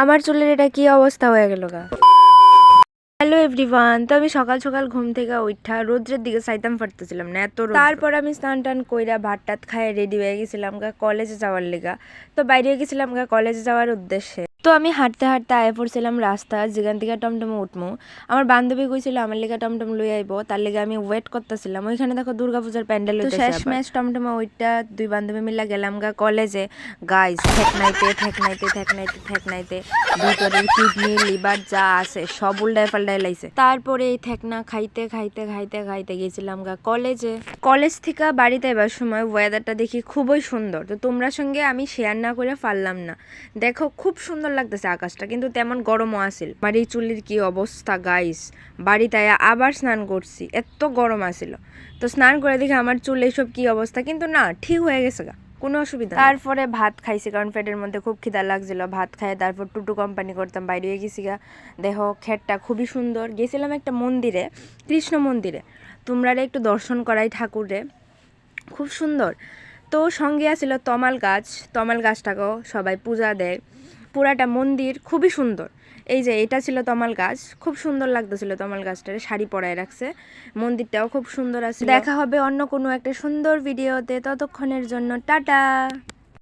আমার চুলের এটা কি অবস্থা হয়ে গেল গা। হ্যালো এভরিওয়ান, তো আমি সকাল সকাল ঘুম থেকে উঠা রোদ্রের দিকে চাইতাম পারতেছিলাম না, এত রোদ। তারপর আমি স্নান টান কইরা ভাত টাত খাইয়ে রেডি হয়ে গেছিলাম গা কলেজে যাওয়ার লেগা। তো বাইরে গেছিলাম গা কলেজে যাওয়ার উদ্দেশ্যে। তো আমি হাঁটতে হাঁটতে আয়া পড়ছিলাম রাস্তা, যেখান থেকে টমটমে উঠমু। আমার বান্ধবী কইছিল আমার লেগা টমটম লই আইবো, তার লেগে আমি ওয়েট করতেছিলাম। ওইখানে দেখো দুর্গাপূজার প্যান্ডেল হইতেছে। তো শেষমেশ টমটমে ওইটা দুই বান্ধবী মিলা গেলাম গা কলেজে। গাইস, ঠেকনাইতে ভিতরের কিডনি লিভার যা আছে সব উল্টায় পাল্টায় লাইছে। তারপরে এই ঠেকনা খাইতে খাইতে খাইতে খাইতে গেছিলাম গা কলেজে। কলেজ থেকে বাড়িতে এবার সময় ওয়েদারটা দেখি খুবই সুন্দর, তো তোমরা সঙ্গে আমি শেয়ার না করে পারলাম না। দেখো খুব সুন্দর লাগতেছে আকাশটা, কিন্তু তেমন গরমও আসিল। আমার এই চুলির কি অবস্থা গাইস, বাড়িতে আবার স্নান করছি, এত গরম আসিল। তো স্নান করে দেখি আমার চুল এইসব কি অবস্থা, কিন্তু না ঠিক হয়ে গেছে গা, কোনো অসুবিধা। তারপরে ভাত খাইছি, কারণ পেটের মধ্যে খুব খিদা লাগছিল। ভাত খাই তারপর টুটু কোম্পানি করতাম, বাইরে গেছি গা। দেখো ক্ষেতটা খুবই সুন্দর। গেছিলাম একটা মন্দিরে, কৃষ্ণ মন্দিরে, তোমরা একটু দর্শন করাই ঠাকুরে, খুব সুন্দর। তো সঙ্গে আছিল তমাল গাছ, তমাল গাছটাকেও সবাই পূজা দেয়। পুরাটা মন্দির খুবই সুন্দর। এই যে এটা ছিল তমাল গাছ, খুব সুন্দর লাগতেছিল তমাল গাছটারে, শাড়ি পরায় রাখছে। মন্দিরটাও খুব সুন্দর আছে। দেখা হবে অন্য কোনো একটা সুন্দর ভিডিওতে, ততক্ষণের জন্য টাটা।